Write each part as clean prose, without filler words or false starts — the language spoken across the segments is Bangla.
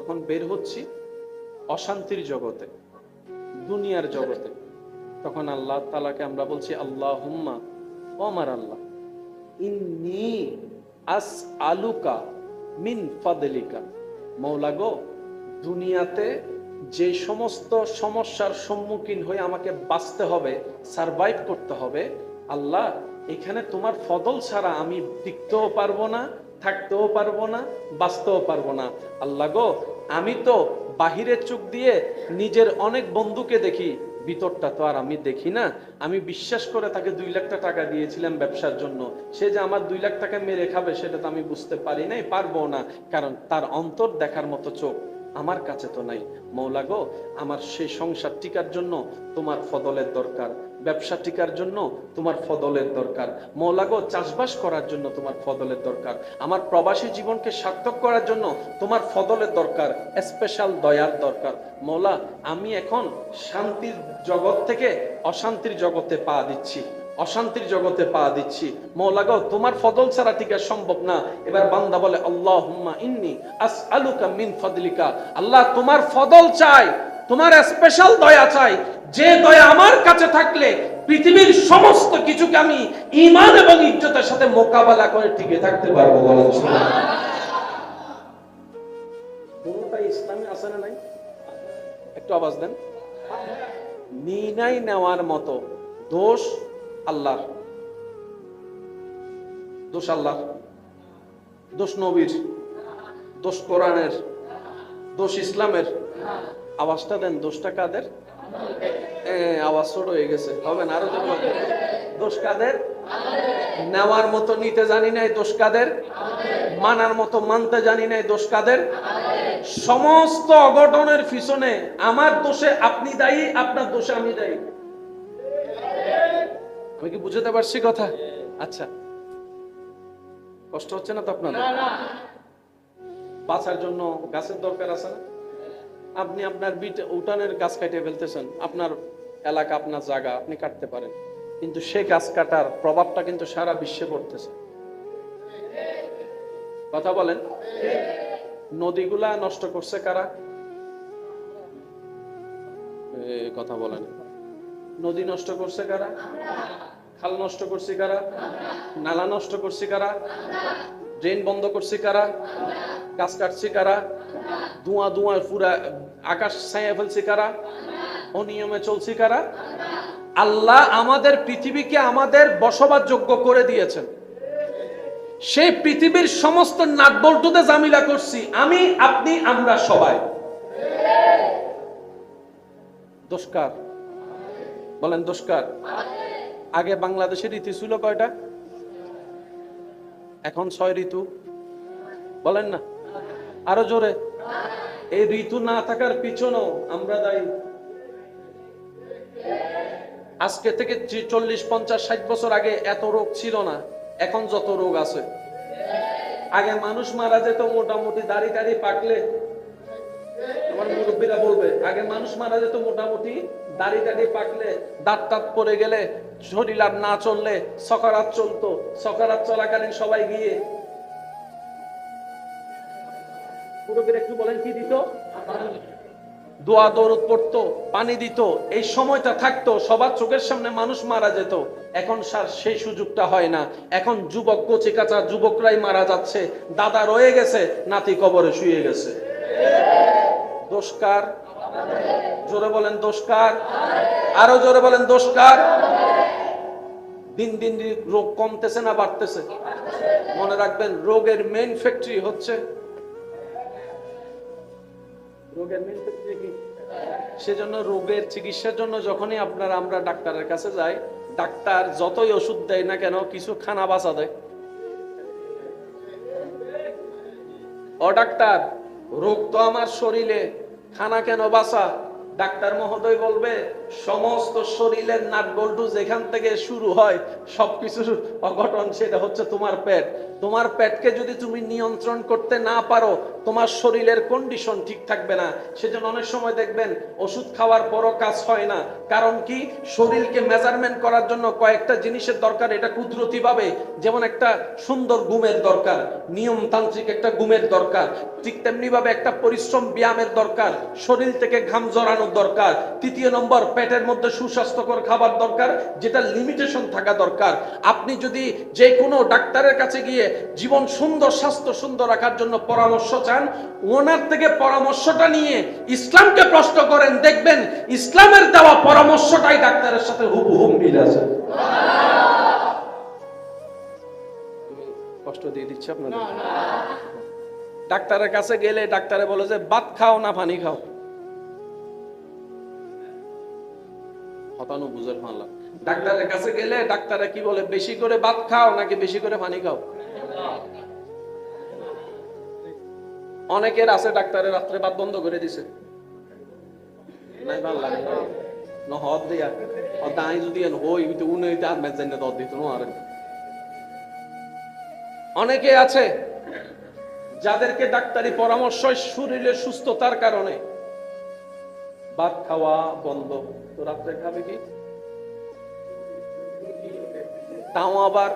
যখন বের হচ্ছি অশান্তির জগতে, দুনিয়ার জগতে, তখন আল্লাহ তাআলাকে আমরা বলছি আল্লাহুম্মা, ও আমার আল্লাহ, ইন্নী আসআলুকা মিন ফাদলিকা, মওলা গো, দুনিয়াতে যে সমস্ত সমস্যার সম্মুখীন হয়ে আমাকে বাঁচতে হবে, সারভাইভ করতে হবে, আল্লাহ এখানে তোমার ফদল ছাড়া আমি টিকতেও পারবো না, থাকতেও পারবো না, বাঁচতেও পারবো না। আল্লাহ গো, আমি তো বাহিরের চোখ দিয়ে নিজের অনেক বন্ধুকে দেখি, ভিতরটা তো আর আমি দেখি না। আমি বিশ্বাস করে তাকে 2 লাখ টাকা দিয়েছিলাম ব্যবসার জন্য, সে যে আমার 2 লাখ টাকা মেরে খাবে সেটা তো আমি বুঝতে পারি নাই, পারবো না, কারণ তার অন্তর দেখার মতো চোখ আমার কাছে তো নাই। মওলা গো, আমার সেই সংসার টিকার জন্য তোমার ফদলের দরকার, ব্যবসা টিকার জন্য তোমার ফদলের দরকার। মওলা গো, চাষবাস করার জন্য তোমার ফদলের দরকার। আমার প্রবাসী জীবনকে সার্থক করার জন্য তোমার ফদলের দরকার, স্পেশাল দয়ার দরকার। মওলা, আমি এখন শান্তির জগৎ থেকে অশান্তির জগতে পা দিচ্ছি, অশান্তির জগতে পা দিচ্ছি। মওলা গো, তোমার ফদল ছাড়া টিকা সম্ভব না। এবার বান্দা বলে আল্লাহুম্মা ইন্নী আসআলুকা মিন ফাদলিকা, আল্লাহ তোমার ফদল চাই, তোমার স্পেশাল দয়া চাই, যে দয়া আমার কাছে থাকলে পৃথিবীর সমস্ত কিছুকে আমি ঈমান এবং ইজ্জতের সাথে মোকাবেলা করে টিকে থাকতে পারবো। বলেন সুবহানাল্লাহ। কোনটা ইসলামে আছে না নাই? একটু আওয়াজ দেন। নিনাই নেওয়ার মতো দোষ আল্লাহর, দোষ আল্লাহর, দোষ নবীর, দোষ কোরআনের, দোষ ইসলামের। আওয়াজটা দেন, দোষটা কাদের? আওয়াজ ছোট হয়ে গেছে, হবে না, আরো জোরে বলেন। দোষ কাদের? নেওয়ার মতো নিতে জানি নাই, দোষ কাদের? মানার মতো মানতে জানি নাই, দোষ কাদের? সমস্ত অঘটনের পিছনে আমার দোষে আপনি দায়ী, আপনার দোষে আমি দায়ী। আমি কি বুঝতে পারছি কথা? আচ্ছা, কষ্ট হচ্ছে না তো আপনাদের? বাঁচার জন্য গাছের দরকার আছে না? আপনি আপনার উঠানের গাছ কাটিয়ে ফেলতেছেন, আপনার এলাকা, আপনার জায়গা, আপনি কাটতে পারেন, কিন্তু সেই গাছ কাটার প্রভাবটা কিন্তু সারা বিশ্বে পড়তেছে। কথা বলেন। নদীগুলা নষ্ট করছে কারা? কথা বলেন। নদী নষ্ট করছে কারা? খাল নষ্ট করছে কারা? নালা নষ্ট করছে কারা? ড্রেন বন্ধ করছে কারা? গাছ কাটছে কারা? ধোঁয়া ধোঁয়া পুরা আকাশ ছায়া ফেলছে কারা? অনিয়মে চলছে কারা? আল্লাহ আমাদের পৃথিবীকে আমাদের বসবাসযোগ্য করে দিয়েছেন, সেই পৃথিবীর সমস্ত নাটবল্টুতে জামিলা করছি আমি, আপনি, আমরা সবাই। দোষকার? বলেন দোষকার? আগে বাংলাদেশের ঋতু ছিল কয়টা? এখন 6 ঋতু। বলেন না, আরো জোরে। এই ঋতু না থাকার পিছনেও আমরা দায়ী। আজকে থেকে 40, 50, 60 বছর আগে এত রোগ ছিল না, এখন যত রোগ আছে। আগে মানুষ মারা যেত মোটামুটি দাড়ি টাড়ি পাকলে, আমার মুরব্বীরা বলবে, আগে মানুষ মারা যেত মোটামুটি দাড়ি টাড়ি পাকলে, দাঁত টাত পড়ে গেলে, শরীর আর না চললে সকারাত চলতো, সকারাত চলাকালীন সবাই গিয়ে মুরব্বীরা একটু বলেন কি দিত? দোয়া দরুদ পড়তো, পানি দিত, এই সময়টা থাকতো, সবার চোখের সামনে মানুষ মারা যেত। এখন স্যার সেই সুযোগটা হয় না। এখন যুবক, কচি কাঁচা যুবকরাই মারা যাচ্ছে, দাদা রয়ে গেছে, নাতি কবরে শুয়ে গেছে। দোষকার? জোরে বলেন দোষকার? আরো জোরে বলেন দোষকার? দিন দিন রোগ কমতেছে না বাড়তেছে? মনে রাখবেন, রোগের মেইন ফ্যাক্টরি হচ্ছে, রোগের মেইন ফ্যাক্টরি কি? সেজন্য রোগের চিকিৎসার জন্য যখনই আমরা ডাক্তারের কাছে যাই, ডাক্তার যতই ওষুধ দেয় না কেন, কিছু খানা বাঁচা দেয়। ও ডাক্তার, রোগ তো আমার শরীরে, খানা কেন বাঁচা? ডাক্তার মহোদয় বলবে সমস্ত শরীরের নাটবল্টু যেখান থেকে শুরু হয় সবকিছুর অঘটন সেটা হচ্ছে তোমার পেট। তোমার পেটকে যদি তুমি নিয়ন্ত্রণ করতে না পারো তোমার শরীরের কন্ডিশন ঠিক থাকবে না। সেজন্য অনেক সময় দেখবেন ওষুধ খাওয়ার পরও কাজ হয় না। কারণ কি? শরীরকে মেজারমেন্ট করার জন্য কয়েকটা জিনিসের দরকার। এটা কুদরতি ভাবে, যেমন একটা সুন্দর ঘুমের দরকার, নিয়মতান্ত্রিক একটা ঘুমের দরকার, ঠিক তেমনি ভাবে একটা পরিশ্রম ব্যায়ামের দরকার, শরীর থেকে ঘাম জড়ানোর দরকার। তৃতীয় নম্বর, পেটের মধ্যে সুস্বাস্থ্যকর খাবার দরকার, যেটা লিমিটেশন থাকা দরকার। আপনি যদি যে কোনো ডাক্তারের কাছে গিয়ে জীবন সুন্দর, স্বাস্থ্য সুন্দর রাখার জন্য পরামর্শ চান, ওনার থেকে পরামর্শটা নিয়ে ইসলামকে প্রশ্ন করেন, দেখবেন ইসলামের দেওয়া পরামর্শটাই ডাক্তারের সাথে হুবহু মিল আছে। কষ্ট দিয়ে দিচ্ছে আপনাদের? ডাক্তারের কাছে গেলে ডাক্তারে বলে যে ভাত খাও না পানি খাও, হতানো বুঝের মানলাম। ডাক্তারের কাছে গেলে ডাক্তারে কি বলে, বেশি করে ভাত খাও নাকি বেশি করে পানি খাও? অনেকের আছে ডাক্তারের রাত্রে ভাত বন্ধ করে দিছে, নাই ভালো লাগে না হদ দিয়া দাই যদি হই উনি আর মেজান দর দিত না। আর অনেকে আছে যাদেরকে ডাক্তারি পরামর্শ শরীরের সুস্থতার কারণে ভাত খাওয়া বন্ধ, তো রাত্রে খাবে কি? তাও আবার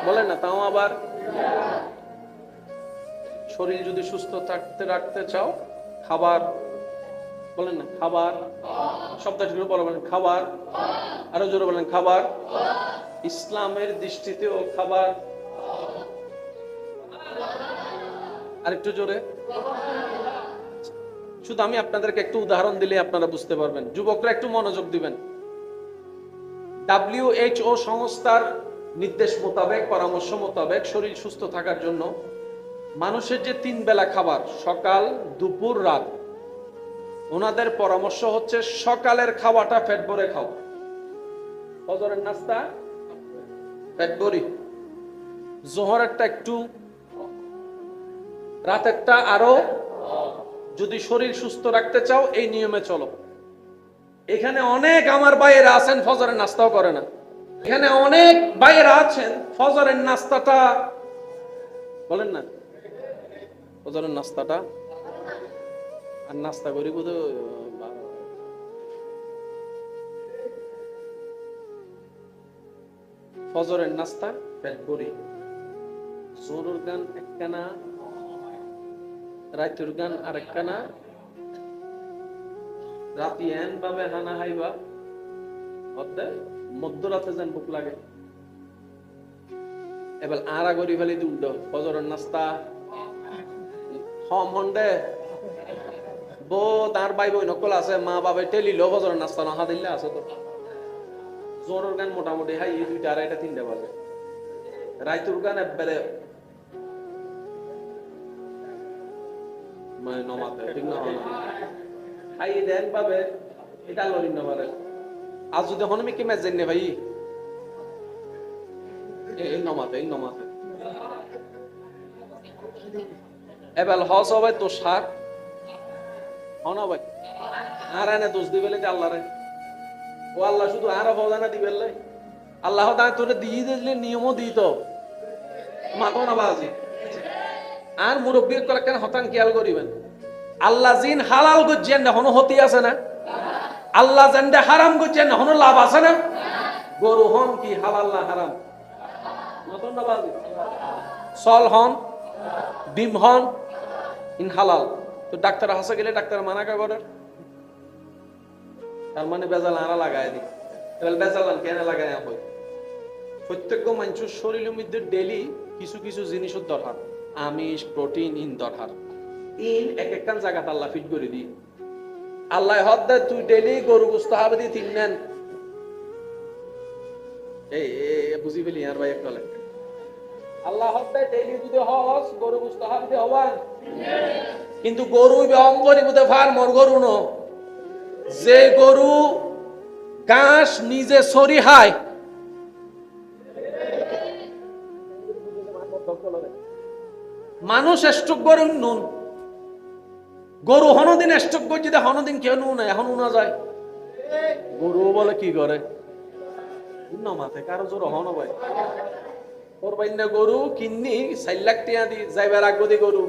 বলেন না, তাও আবার শরীর যদি সুস্থ রাখতে চাও খাবার, বলেন না খাবার, শব্দটা জোরে বলেন খাবার, আরো জোরে বলেন খাবার। ইসলামের দৃষ্টিতেও খাবার, আরেকটু জোরে। শুধু আমি আপনাদেরকে একটু উদাহরণ দিলে আপনারা বুঝতে পারবেন। যুবকরা একটু মনোযোগ দিবেন। WHO সংস্থার নির্দেশ মোতাবেক, পরামর্শ মোতাবেক শরীর সুস্থ থাকার জন্য মানুষের যে 3 বেলা খাবার, সকাল দুপুর রাত, ওনাদের পরামর্শ হচ্ছে সকালের খাওয়াটা পেট ভরে খাও, ফজরের নাস্তা পেট ভরি, জোহরেরটা একটু, রাতেরটা আরো। যদি শরীর সুস্থ রাখতে চাও এই নিয়মে চলো। এখানে অনেক আমার ভাইয়েরা আছেন ফজরের নাস্তাও করে না। এখানে অনেক ভাইয়েরা আছেন ফজরের নাস্তাটা, বলেন না ফজরের নাস্তাটা আর নাস্তা করি বোধ ফজরের নাস্তা পেট ভরি, জোরের গান একখানা, রাতের গান আরেকখানা, রাতি এন ভাবে হানা হাইবা মধ্যরাতে যেন ভোক লাগে। এবার আড়া করি ফেলি উল্টো ফজরের নাস্তা হন্ডে বো তার ভাই বই নকল আছে, মা বাবা টেলিল ফজরের নাস্তা নহা দিলে আছে তো। জোরের গান মোটামুটি হাই 2টা 2:30 3টা বাজে, রাইতুর গান একবারে মানে নমাতে ঠিক না খাই দেন পাবে এটা লড়ি না পারে। আজ যদি হন কি ম্যাচ জানি ভাই এই নমাতে এবার হস হবে তো সার হন ভাই আর এনে দোষ দিবেলে যে আল্লাহ রে, ও আল্লাহ শুধু আর ফজানা দিবেল আল্লাহ দা তোরে দিয়ে দিলে নিয়মও দিত মাতো না বাজি। আর মুরব্বীর করে কেন হতান খেয়াল করিবেন, আল্লাহ জিন হালাল করছেন এখনো হতি আছে না, আল্লাহ জানতে হারাম করছেন এখনো লাভ আছে না। গরু হন কি হালাল না হারাম? চল হন ডিম হন ইন হালাল। তো ডাক্তার হাসে গেলে ডাক্তার মানা কা করে, তার মানে বেজাল আরা লাগাই দি। এবার বেজাল কেন লাগাই হয়? প্রত্যেক মানুষের শরীরের মধ্যে ডেইলি কিছু কিছু জিনিসের দরকার, আমিষ প্রোটিন ইন দরকার। ইন এক একখান জায়গাতে আল্লাহ ফিট করে দি। আল্লাহ হদ দে তুই ডেইলি গরু গোস্ত হাবে দি 3 নেন, এই বুঝি ফেলি আর ভাই একটু আল্লাহ হদ দে ডেইলি যদি হস গরু গোস্ত হাবে দি হওয়ান, কিন্তু গরু অঙ্গরি বুঝে ফার মর গরু ন, যে গরু ঘাস নিজে সরি হায়, মানুষ এষ্টক গরু নুন গরু হনদিন স্টক করছি দে হনদিন কেউ নুন এখন উনা যায় গরু বলে কি করে মাথে কারো জোর হন ভাই ওর বাইন গরু কিন্নি 4 লাখ টাকা দি যাইবার আগদি গরু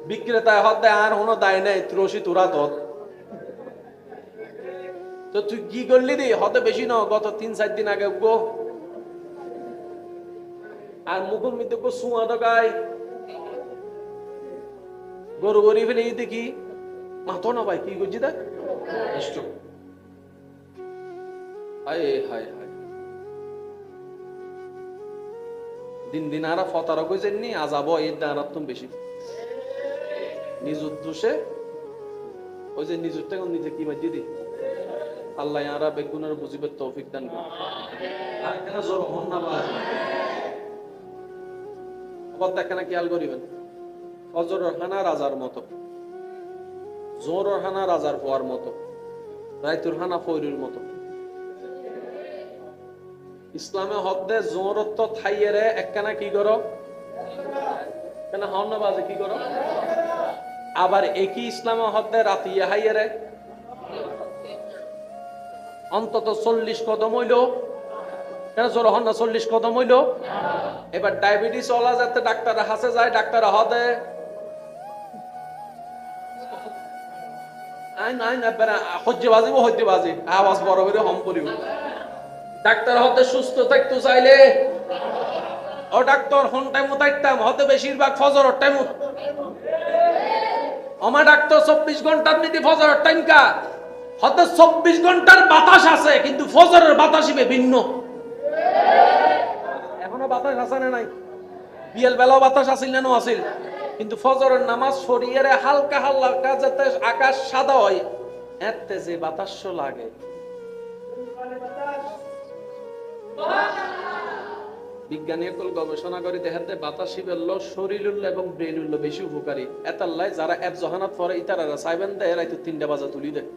বিক্রেতা হদ দেয় আর হনো দায় নাই ত্রসি তোরা তত তো তুই কি করলি দি হতে বেশি ন গত 3-4 দিন আগে গো আর মুখের মধ্যে গো সুয়া দগাই গরু গরি ফেলে এই দেখি মাথো না ভাই কি করছি দেখ হায় হায় হায় দিন দিন আর ফতারক হয়েছেননি আজাব এর দাঁড়াতুম বেশি নিজ উদ্দেশ্যে ওই যে নিজের টাকা নিজে কি বাদ দিদি আল্লাহ আরা বেগুনের বুঝিবের তৌফিক দান আর কেন জোর হন না ভাই আবার দেখেন খেয়াল করিবেন অজরের হানা রাজার মতো জোরের হানা রাজার পোয়ার মতো রাইতুর হানা ফৈরুর মতো ইসলামে হদ্দে জোরত্ব থাইয়েরে একখানা কি করো কেন হন না বাজে কি করো আবার একই ইসলামে হদ্দে রাতিয়া হাইয়েরে অন্তত 40 কদম হইল কেন জোর হন না 40 কদম হইল এবার ডায়াবেটিস ওলা যাতে ডাক্তার হাসে যায় ডাক্তার হদে আইন আইন হজ্জে বাজিব হইতে বাজি আওয়াজ বড় করে হম করিব ডাক্তার হতে সুস্থ থাকতে চাইলে ও ডাক্তার হন টাইম থাকতাম হতে বেশিরভাগ ফজরের টাইম আমার ডাক্তার 24 ঘন্টার নীতি ফজরের টাইম কা হতে 24 ঘন্টার বাতাস আছে কিন্তু ফজরের বাতাসই ভিন্ন এখনো বাতাস আছে না নাই বিয়েল বেলা বাতাস আসিল না আসিল কিন্তু ফজরের নামাজ শরীরে হালকা হালকা যাতে আকাশ সাদা হয় এতে যে বাতাস লাগে বিজ্ঞানী একল গবেষণা করে দেখাতে বাতাসি বেলল শরীর এবং ব্রেন বেশি উপকারী এতাল্লাই যারা এক জহানাত পরে ইতারা সাইবেন দেয় রাইতে 3টা বাজে তুলি দেয়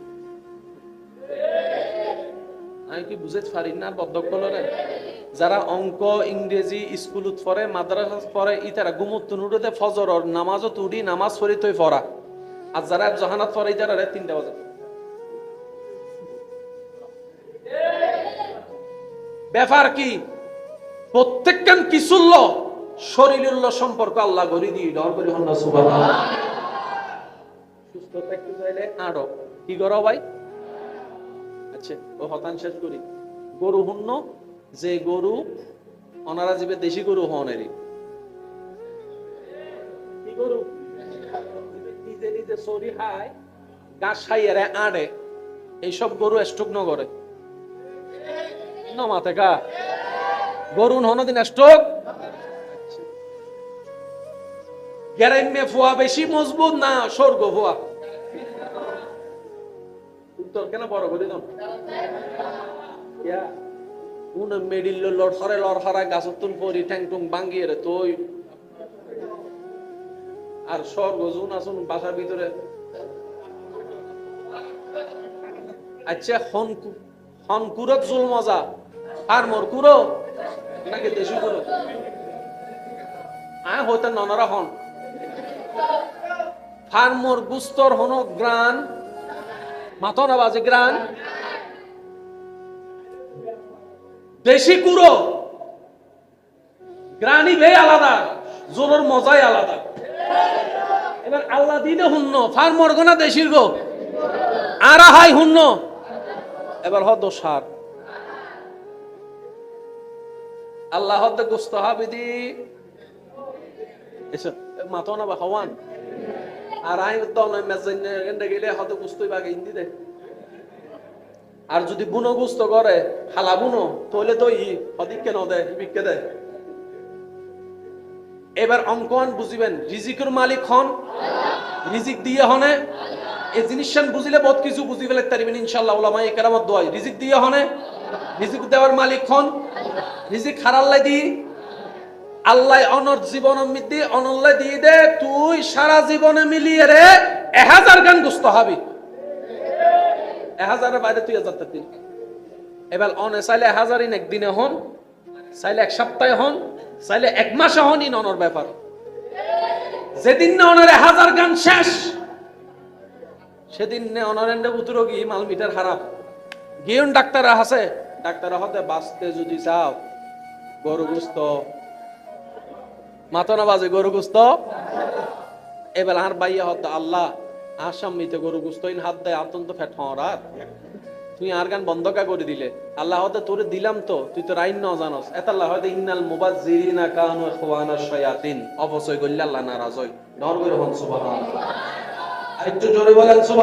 আমি কি বুঝাইতে পারি না বদ্ধকলরে যারা অঙ্ক ইংরেজি স্কুলত পড়ে মাদ্রাসা পড়ে ইতারা গুমুত নুরুদে ফজরের নামাজও তুড়ি নামাজ পড়ি তুই পড়া আর যারা এক জহানাত পড়ে ইতারা 3টা বাজে ব্যাপার কি প্রত্যেকখান কিছুল্ল শরীরুল্ল সম্পর্ক আল্লাহ গড়ি দিয়ে ডর করি হন না সুবহানাল্লাহ সুস্থ থাকতে চাইলে আরো কি করো ভাই আচ্ছা ও হতান শেষ করি গরু হুন্ন যে গরু ওনারা জীবে দেশি গরু হনেরই কি গরু নিজে নিজে সরি খায় গাছ খাইয়ে আড়ে এইসব গরু স্টক ন করে মাথে কা গরুন হনদিন স্টক গ্যারেন্মে ফুয়া বেশি মজবুত না স্বর্গ ফুয়া উত্তর কেন বড় করে দাও ইয়া উন মেডিল লড় হরে লড় হরা গাছতুন পরি ঠ্যাং টুং বাঙ্গিয়ে রে তুই আর স্বর্গ জুন আসুন বাসার ভিতরে আচ্ছা হনকুরত জুল মজা আর মোর কুরো নাকি দেশি কুরো আয় হইতে ননরা হন ফার্মর গুস্তর হন গ্রান মাথনা বাজে গ্রান দেশি কুরো গ্রানি বে আলাদা জোরের মজাই আলাদা এবার আল্লাহ দিনে হুন্ন ফার্মর গোনা দেশির গো আরা হাই হুন্ন এবার হদ সার আল্লাহ হদ গোস্ত হাবিদি এসো মাথনা বা হওয়ান আর আই দন মেজেন এন্ডে গেলে হদ গোস্তই বাগে ইন্দি দে আর যদি বুনো গোস্ত করে হালা বুনো তাহলে তো ই হদিক কেন দেয় বিকে দেয় এবার অঙ্কন বুঝিবেন রিজিকের মালিক হন রিজিক দিয়ে হনে এই জিনিসটান বুঝিলে বহুত কিছু বুঝি ফেলে তারিবেন ইনশাআল্লাহ উলামায়ে কেরামত দোয়াই রিজিক দিয়ে হনে রিজিক দেওয়ার মালিক হন রিজিক হারাল্লাই দি আল্লাহ অনর জীবন মিদি অনল্লাই দিয়ে দে তুই সারা জীবনে মিলিয়ে রে 1000 গান গুস্ত হবি 1000 এর বাইরে তুই 1000 দিন এবার অনে চাইলে 1000 ইন একদিনে হন চাইলে এক সপ্তাহে হন চাইলে এক মাসে হন ইন অনর ব্যাপার যেদিন না ওনারে হাজার গান শেষ, সেদিন নে অনারেন্দ্র উত্তর কি মাল মিটার খারাপ গিয়ন ডাক্তার আছে, ডাক্তার হতে বাঁচতে যদি চাও গরু গুস্ত মাথা না বাজে গরু গুস্ত এবার আর বাইয়া হতো আল্লাহ আসামিতে গরু গুস্ত ইন হাত দেয় আতন্ত ফেট হরাত তুই আর গান বন্ধ কা করে দিলে আল্লাহ হতে তোরে দিলাম তো তুই তো রাইন ন জানোস এত আল্লাহ হতে ইন্নাল মুবাজ্জিরিনা কানু ইখওয়ানা শায়াতিন অবশ্যই গল্লা আল্লাহ নারাজ হয় নর করে হন সুবহানাল্লাহ। আর একটু জোরে বলেন সুবহানাল্লাহ।